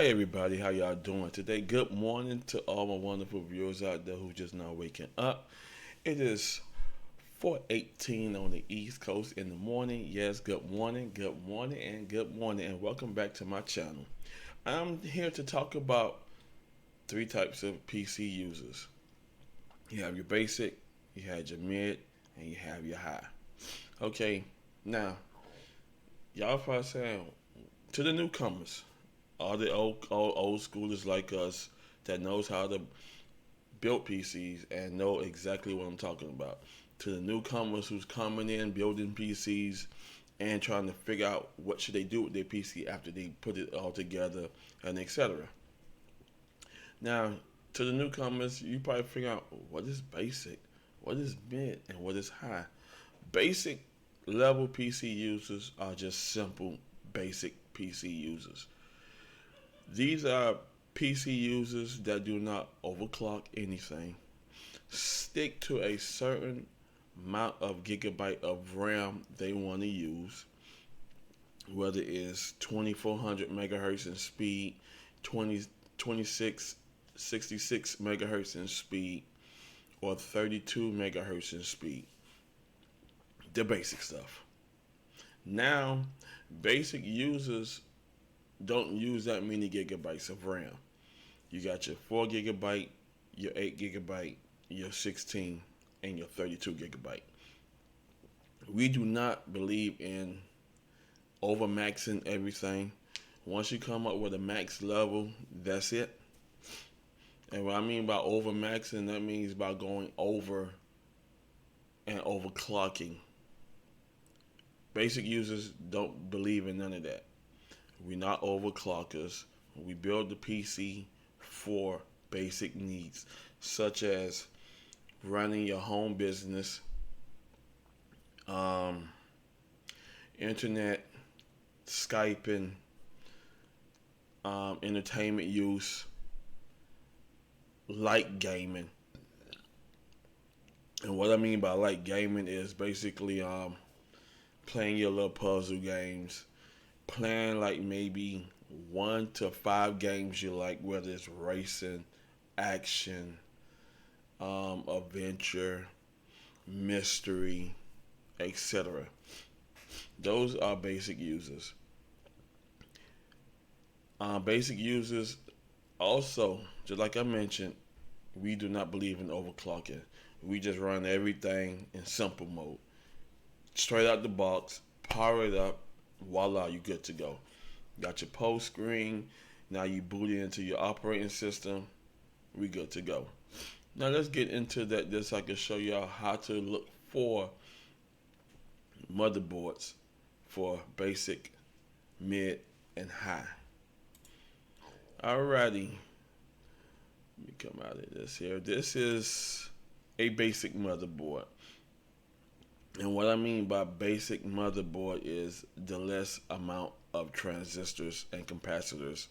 Hi everybody, how y'all doing today? Good morning to all my wonderful viewers out there who just now waking up. It is 4:18 on the East Coast in the morning. Yes, good morning, good morning, and welcome back to my channel. I'm here to talk about three types of PC users. You have your basic, you have your mid, and you have your high. Okay, now y'all probably saying to the newcomers, all the old schoolers like us that knows how to build PCs and know exactly what I'm talking about. To the newcomers who's coming in building PCs and trying to figure out what should they do with their PC after they put it all together and etc. Now, to the newcomers, you probably figure out what is basic, what is mid, and what is high. Basic level PC users are just simple basic PC users. These are PC users that do not overclock anything, stick to a certain amount of gigabyte of RAM they want to use, whether it's 2400 megahertz in speed, 20, 26, 66 megahertz in speed, or 32 megahertz in speed. The basic stuff. Now, basic users don't use that many gigabytes of RAM. You got your 4 gigabyte, your 8 gigabyte, your 16, and your 32 gigabyte. We do not believe in overmaxing everything. Once you come up with a max level, that's it. And what I mean by overmaxing, that means by going over and overclocking. Basic users don't believe in none of that. We're not overclockers. We build the PC for basic needs, such as running your home business, um, internet, Skyping, entertainment use, light gaming. And what I mean by light gaming is basically playing your little puzzle games, playing like maybe 1 to 5 games you like, whether it's racing, action, adventure, mystery, etc. Those are basic users. Basic users also, just like I mentioned, we do not believe in overclocking. We just run everything in simple mode. Straight out the box, power it up, voila, you're good to go. Got your post screen. Now you boot it into your operating system. We good to go. Now let's get into that. This I can show y'all how to look for motherboards for basic, mid, and high. Alrighty. Let me come out of this here. This is a basic motherboard. And what I mean by basic motherboard is the less amount of transistors and capacitors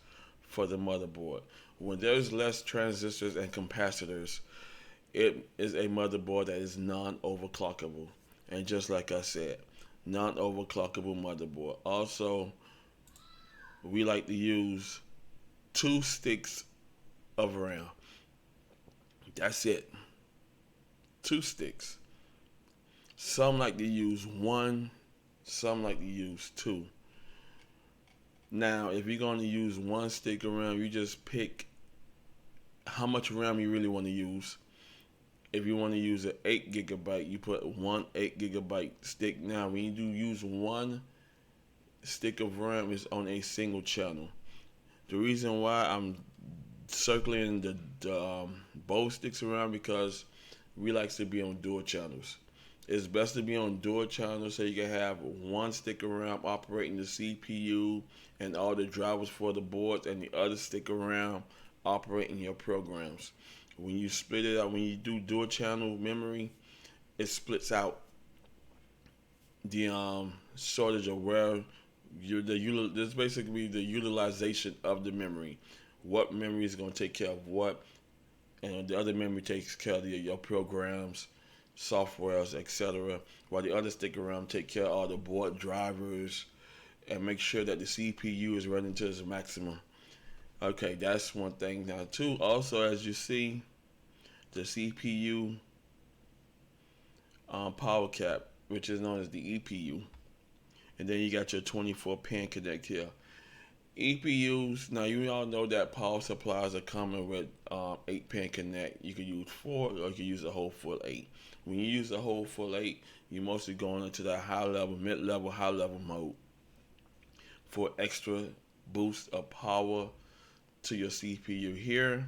for the motherboard. When there's less transistors and capacitors, it is a motherboard that is non-overclockable. And just like I said, non-overclockable motherboard. Also, we like to use 2 sticks of RAM. That's it. 2 sticks. Some like to use 1, some like to use 2. Now, if you're going to use 1 stick of RAM, you just pick how much RAM you really want to use. If you want to use an 8 gigabyte, you put one 8 gigabyte stick. Now, when you do use 1 stick of RAM, is on a single channel. The reason why I'm circling the both sticks around, because we like to be on dual channels. It's best to be on dual channels so you can have 1 stick of RAM operating the CPU and all the drivers for the boards, and the other stick of RAM operating your programs. When you split it out, when you do dual channel memory, it splits out the shortage of where this basically the utilization of the memory. What memory is going to take care of what, and the other memory takes care of your programs, softwares, etc. While the other stick around take care of all the board drivers and make sure that the CPU is running to its maximum. Okay, that's one thing. Now, too, also as you see, the CPU power cap, which is known as the EPU, and then you got your 24 pin connect here. EPUs, now you all know that power supplies are coming with 8-pin connect. You can use 4 or you can use a whole full 8. When you use a whole full 8, you're mostly going into that high level, mid level, high level mode for extra boost of power to your CPU. Here,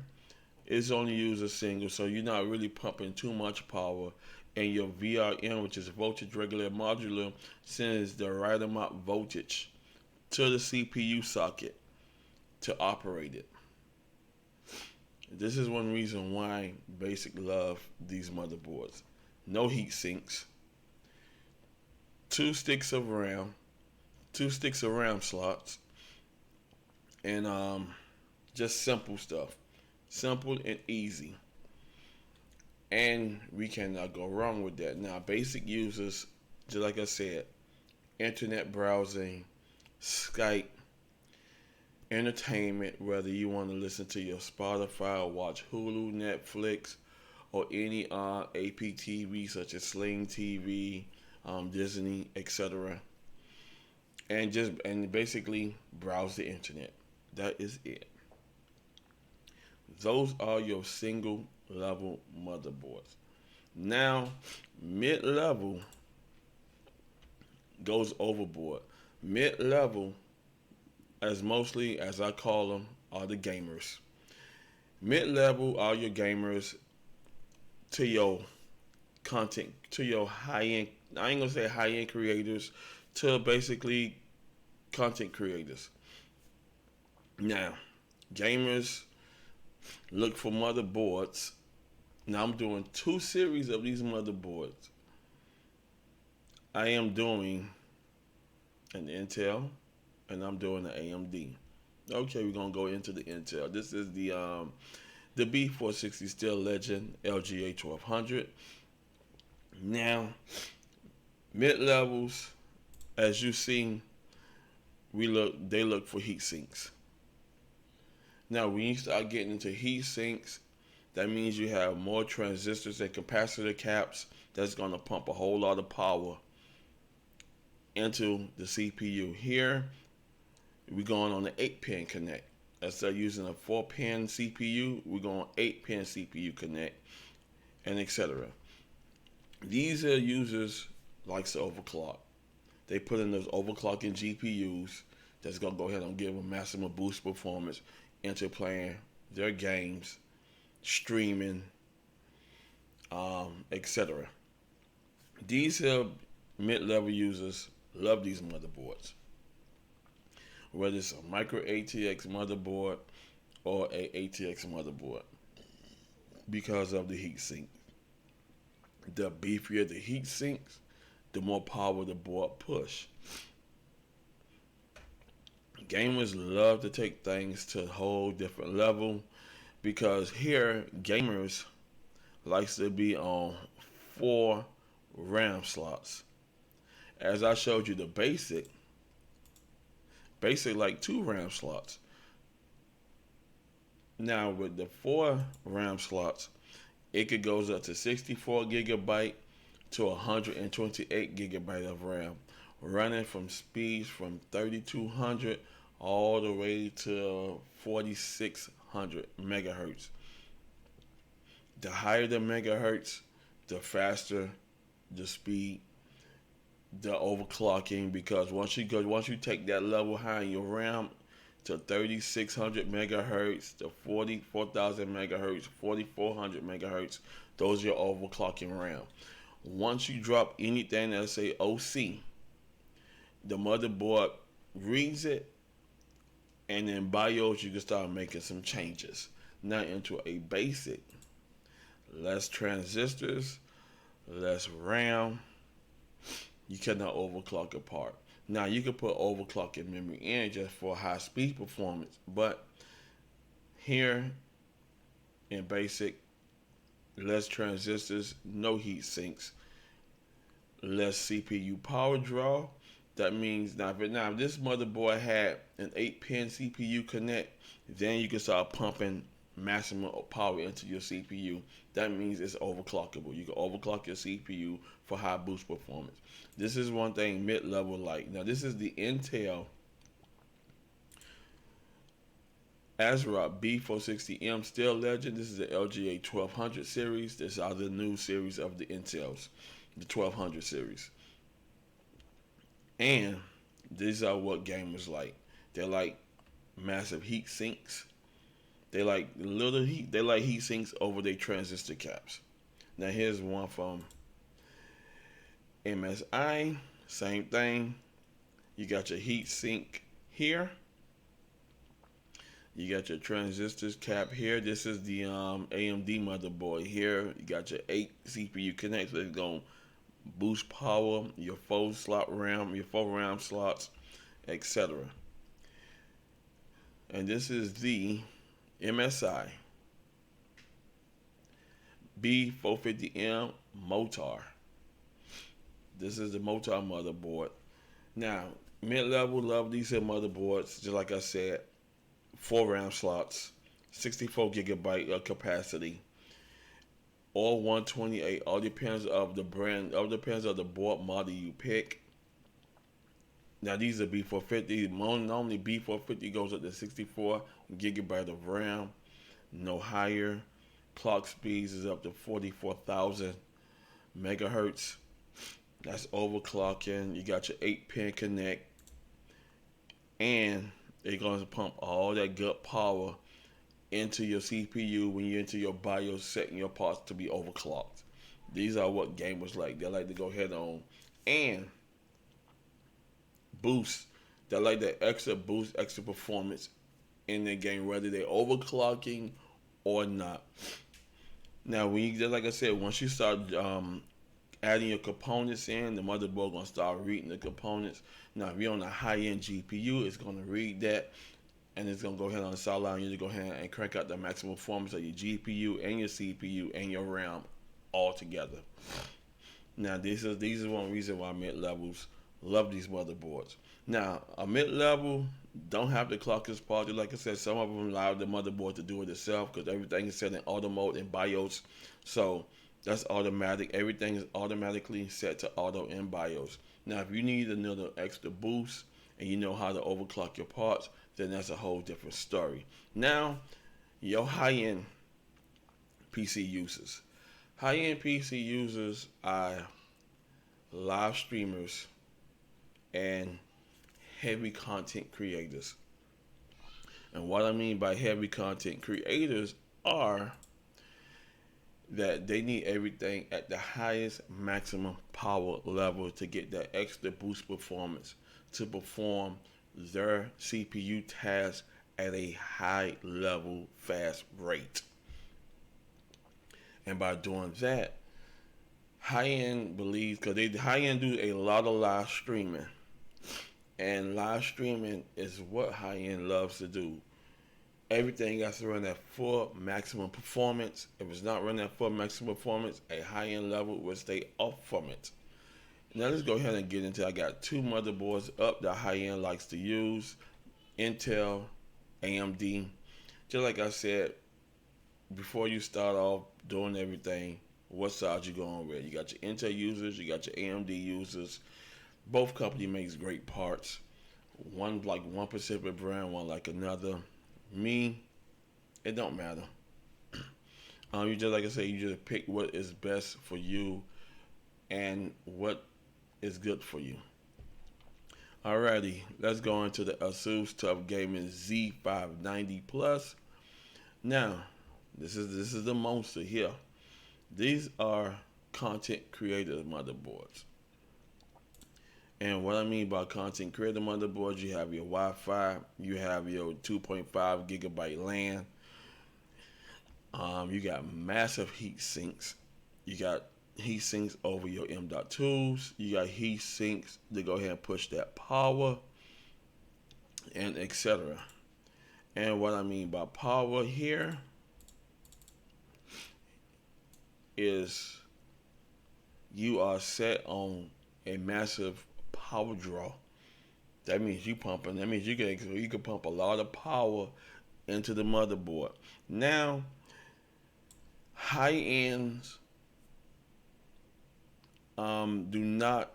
it's only used a single, so you're not really pumping too much power. And your VRM, which is voltage regulator modular, sends the right amount of voltage to the CPU socket to operate it. This is one reason why Basic love these motherboards. No heat sinks, 2 sticks of RAM, 2 sticks of RAM slots, and just simple stuff. Simple and easy. And we cannot go wrong with that. Now, Basic uses, just like I said, internet browsing, Skype, entertainment, whether you want to listen to your Spotify or watch Hulu, Netflix, or any APTV such as Sling TV, Disney, etc. And basically browse the internet. That is it. Those are your single level motherboards. Now, mid level goes overboard. Mid level, as mostly as I call them, are the gamers. Mid level are your gamers to your content, to your high end. I ain't gonna say high end creators, to basically content creators. Now, gamers look for motherboards. Now I'm doing 2 series of these motherboards. I am doing an Intel and I'm doing an AMD. Okay, we're gonna go into the Intel. This is the B460 Steel Legend LGA 1200. Now, mid levels, as you see, they look for heat sinks. Now, when you start getting into heat sinks, that means you have more transistors and capacitor caps that's going to pump a whole lot of power into the CPU. Here, we're going on the 8-pin connect. Instead of using a 4-pin CPU, we're going 8-pin CPU connect, and etc. These are users like to overclock. They put in those overclocking GPUs that's going to go ahead and give them maximum boost performance into playing their games, streaming, etc. These mid-level users love these motherboards. Whether it's a micro ATX motherboard or a ATX motherboard, because of the heat sink. The beefier the heat sinks, the more power the board push. Gamers love to take things to a whole different level because here gamers likes to be on 4 RAM slots. As I showed you the basic like 2 RAM slots. Now with the 4 RAM slots, it could goes up to 64 gigabyte to 128 gigabyte of RAM, running from speeds from 3200 all the way to 4600 megahertz. The higher the megahertz, the faster the speed, the overclocking, because once you take that level high in your RAM to 3600 megahertz to 4000 megahertz, 4400 megahertz, those are your overclocking RAM. Once you drop anything that say OC, the motherboard reads it, and in BIOS you can start making some changes. Now into a basic, less transistors, less RAM, you cannot overclock a part. Now you can put overclocking memory in just for high speed performance, but here in basic, less transistors, no heat sinks, less CPU power draw, That means now if this motherboard had an 8-pin CPU connect, then you can start pumping maximum power into your CPU. That means it's overclockable. You can overclock your CPU for high boost performance. This is one thing mid-level like. Now this is the Intel ASRock B460M Steel Legend. This is the LGA 1200 series. This is the new series of the Intels, the 1200 series. And these are what gamers like. They're like massive heat sinks. They like little heat. They like heat sinks over their transistor caps. Now here's one from MSI. Same thing. You got your heat sink here. You got your transistors cap here. This is the AMD motherboard here. You got your 8 CPU connectors that's going to boost power, your 4 RAM slots, etc. And this is the MSI B450M Motor. This is the Motor motherboard. Now, mid-level love these here motherboards. Just like I said, 4 RAM slots, 64 gigabyte of capacity, all 128. All depends of the brand. All depends of the board model you pick. Now these are B450. Normally B450 goes up to 64 gigabyte of RAM, no higher. Clock speeds is up to 44,000 megahertz. That's overclocking. You got your 8-pin connect, and it's going to pump all that good power into your CPU when you're into your BIOS, setting your parts to be overclocked. These are what gamers like. They like to go head on and boost. They like that extra boost, extra performance in their game, whether they're overclocking or not. Now, when you, just like I said, once you start adding your components in, the motherboard gonna start reading the components. Now, if you're on a high-end GPU, it's gonna read that, and it's gonna go ahead and start allowing you to go ahead and crank out the maximum performance of your GPU and your CPU and your RAM all together. Now, these is one reason why mid-levels love these motherboards. Now, a mid-level don't have the clockers part. Like I said, some of them allow the motherboard to do it itself because everything is set in auto mode in BIOS. So that's automatic. Everything is automatically set to auto in BIOS. Now, if you need another extra boost and you know how to overclock your parts, then that's a whole different story. Now, your high-end PC users. High-end PC users are live streamers and heavy content creators. And what I mean by heavy content creators are that they need everything at the highest maximum power level to get that extra boost performance to perform their CPU tasks at a high level fast rate. And by doing that, high-end believes, because high-end do a lot of live streaming, and live streaming is what high-end loves to do. Everything has to run at full maximum performance. If it's not running at full maximum performance, a high-end level will stay off from it. Now let's go ahead and get into it. I got 2 motherboards up that high-end likes to use. Intel, AMD. Just like I said, before you start off doing everything, what side you going with? You got your Intel users, you got your AMD users. Both company makes great parts. One like one Pacific brand, one like another. Me, it don't matter. You just like I say, you just pick what is best for you and what is good for you. Alrighty, let's go into the Asus Tough Gaming Z590 Plus. Now, this is the monster here. These are content creator motherboards. And what I mean by content creator motherboards, you have your Wi-Fi, you have your 2.5 gigabyte LAN, you got massive heat sinks, you got heat sinks over your M.2s, you got heat sinks to go ahead and push that power, and etc. And what I mean by power here is you are set on a massive power draw That means you pumping. That means you can pump a lot of power into the motherboard. Now, high ends do not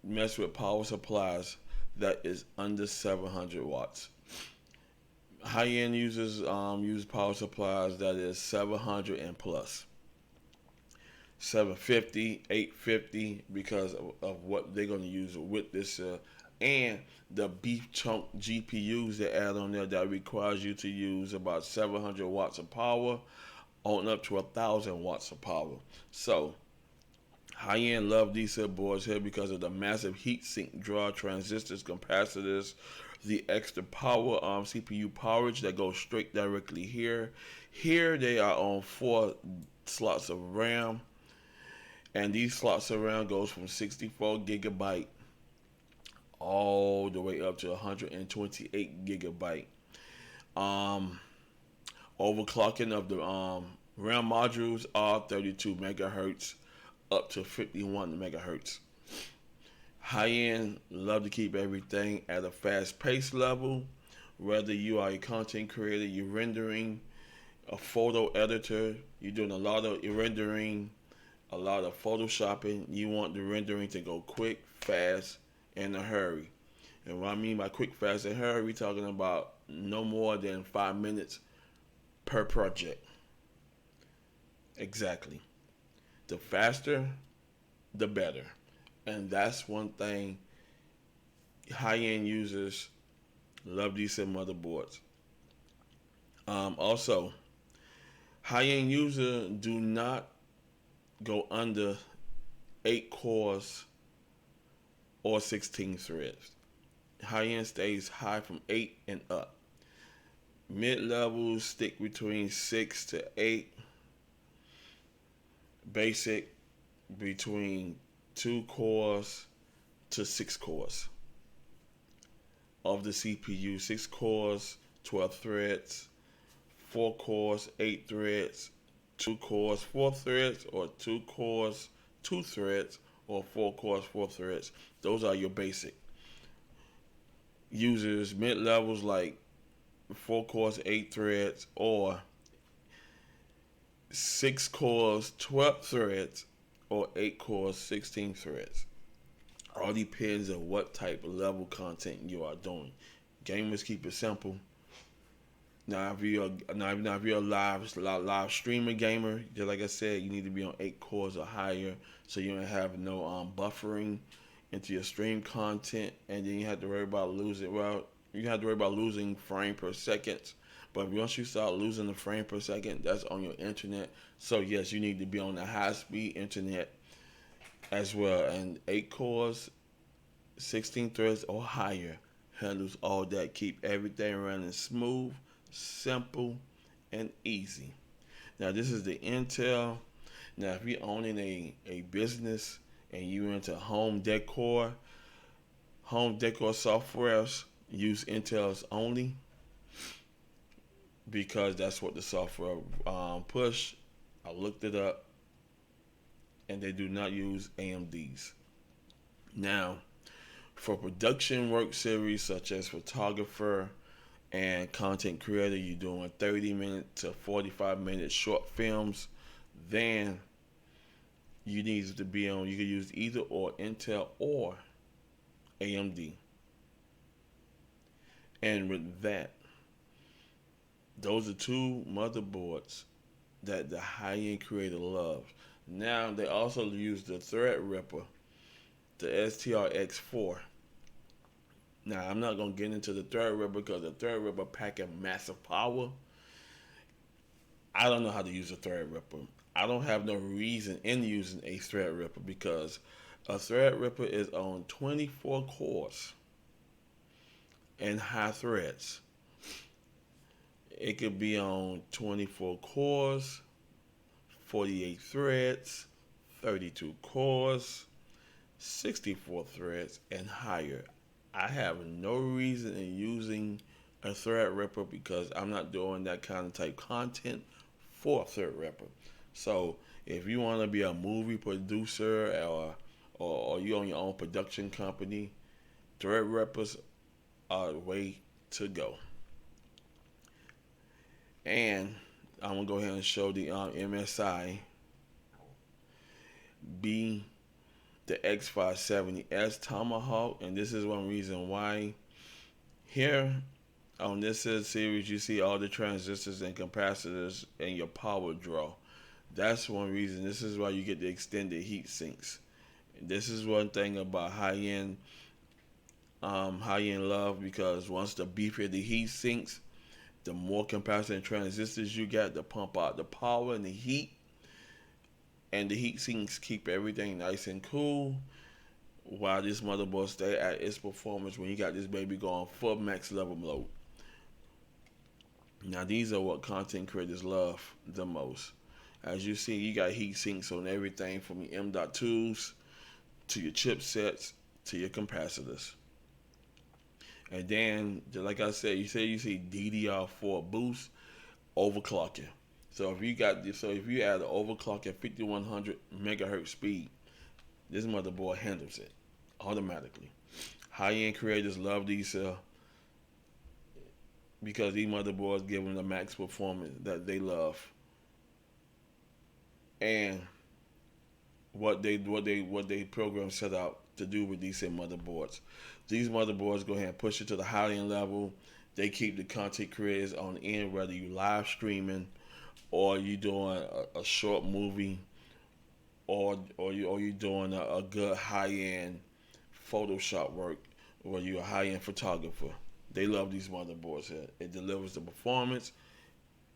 mess with power supplies that is under 700 watts. High end users use power supplies that is 700 and plus. 750, 850 because of what they're going to use with this, and the beef chunk GPUs they add on there that requires you to use about 700 watts of power on up to 1,000 watts of power. So high end love these boards here because of the massive heat sink draw transistors, capacitors, the extra power CPU powerage that goes straight directly here. Here they are on 4 slots of RAM, and these slots of RAM goes from 64 gigabyte all the way up to 128 gigabyte. Um, Overclocking of the RAM modules are 32 megahertz up to 51 megahertz. High end love to keep everything at a fast pace level. Whether you are a content creator, you're rendering, a photo editor, you're doing a lot of rendering, a lot of photoshopping, you want the rendering to go quick, fast, and a hurry. And what I mean by quick, fast, and hurry, we're talking about no more than 5 minutes per project. Exactly. The faster, the better. And that's one thing high-end users love these motherboards. Also, high-end users do not go under 8 cores or 16 threads. High-end stays high from 8 and up. Mid-levels stick between 6 to 8. Basic between 2 cores to 6 cores of the CPU. 6 cores, 12 threads, 4 cores, 8 threads, 2 cores, 4 threads, or 2 cores, 2 threads, or 4 cores, 4 threads. Those are your basic users. Mid levels like 4 cores, 8 threads, or 6 cores, 12 threads, or 8 cores, 16 threads. All depends on what type of level content you are doing. Gamers keep it simple. Now, if you're a live streamer gamer, just like I said, you need to be on 8 cores or higher, so you don't have no buffering into your stream content, and then you have to worry about losing. Well, you have to worry about losing frame per second. But once you start losing the frame per second, that's on your internet. So yes, you need to be on the high speed internet as well. And 8 cores, 16 threads or higher handles all that. Keep everything running smooth, simple, and easy. Now this is the Intel. Now if you're owning a business and you're into home decor softwares, use Intel's only, because that's what the software push. I looked it up, and they do not use AMDs. Now, for production work series such as photographer and content creator, you're doing 30-minute to 45-minute short films, then you need to be on. You can use either or Intel or AMD. And with that, those are 2 motherboards that the high-end creator loves. Now they also use the Threadripper, the STRX4. Now I'm not gonna get into the Threadripper because the Threadripper packing massive power. I don't know how to use a Threadripper. I don't have no reason in using a Threadripper because a Threadripper is on 24 cores and high threads. It could be on 24 cores, 48 threads, 32 cores, 64 threads, and higher. I have no reason in using a Threadripper because I'm not doing that kind of type content for a Threadripper. So if you want to be a movie producer or you own your own production company, Threadrippers are the way to go. And I'm gonna go ahead and show the MSI B, the X570S Tomahawk, and this is one reason why here on this series you see all the transistors and capacitors and your power draw. That's one reason. This is why you get the extended heat sinks. This is one thing about high-end love, because once the beefier the heat sinks, the more capacitor and transistors you got to pump out the power and the heat. And the heat sinks keep everything nice and cool while this motherboard stay at its performance when you got this baby going full max level mode. Now these are what content creators love the most. As you see, you got heat sinks on everything from your M.2s to your chipsets to your capacitors. And then, like I said, you see DDR4 boost overclocking. So if you add an overclock at 5100 megahertz speed, this motherboard handles it automatically. High-end creators love these because these motherboards give them the max performance that they love. And what they program set out to do with these same motherboards. These motherboards go ahead and push it to the high-end level. They keep the content creators on the end, whether you live streaming or you doing a short movie, or you doing a good high-end Photoshop work, or you're a high-end photographer. They love these motherboards here. It delivers the performance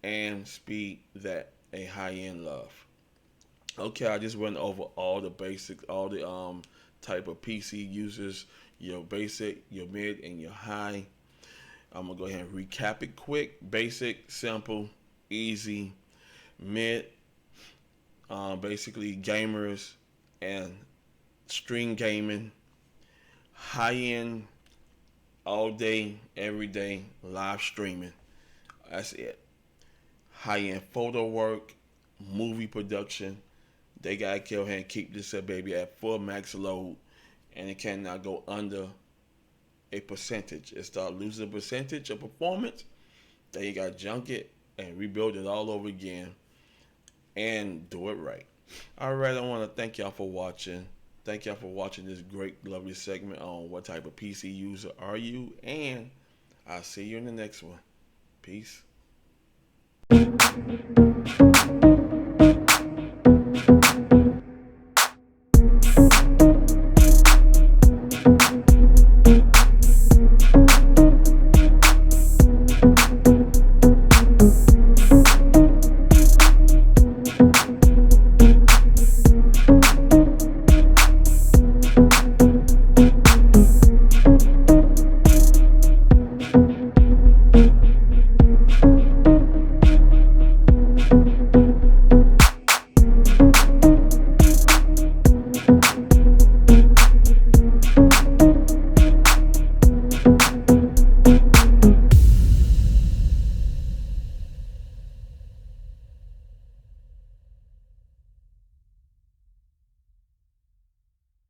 and speed that a high-end love. Okay, I just went over all the basics, all the type of PC users, your basic, your mid, and your high. I'm gonna go ahead and recap it quick. Basic, simple, easy. Mid, basically gamers and stream gaming. High end, all day, every day, live streaming. That's it. High end photo work, movie production. They gotta go ahead and keep this baby at full max load, and it cannot go under a percentage. It start losing a percentage of performance. Then you gotta junk it and rebuild it all over again, and do it right. All right, I want to thank y'all for watching. Thank y'all for watching this great, lovely segment on what type of PC user are you, and I'll see you in the next one. Peace.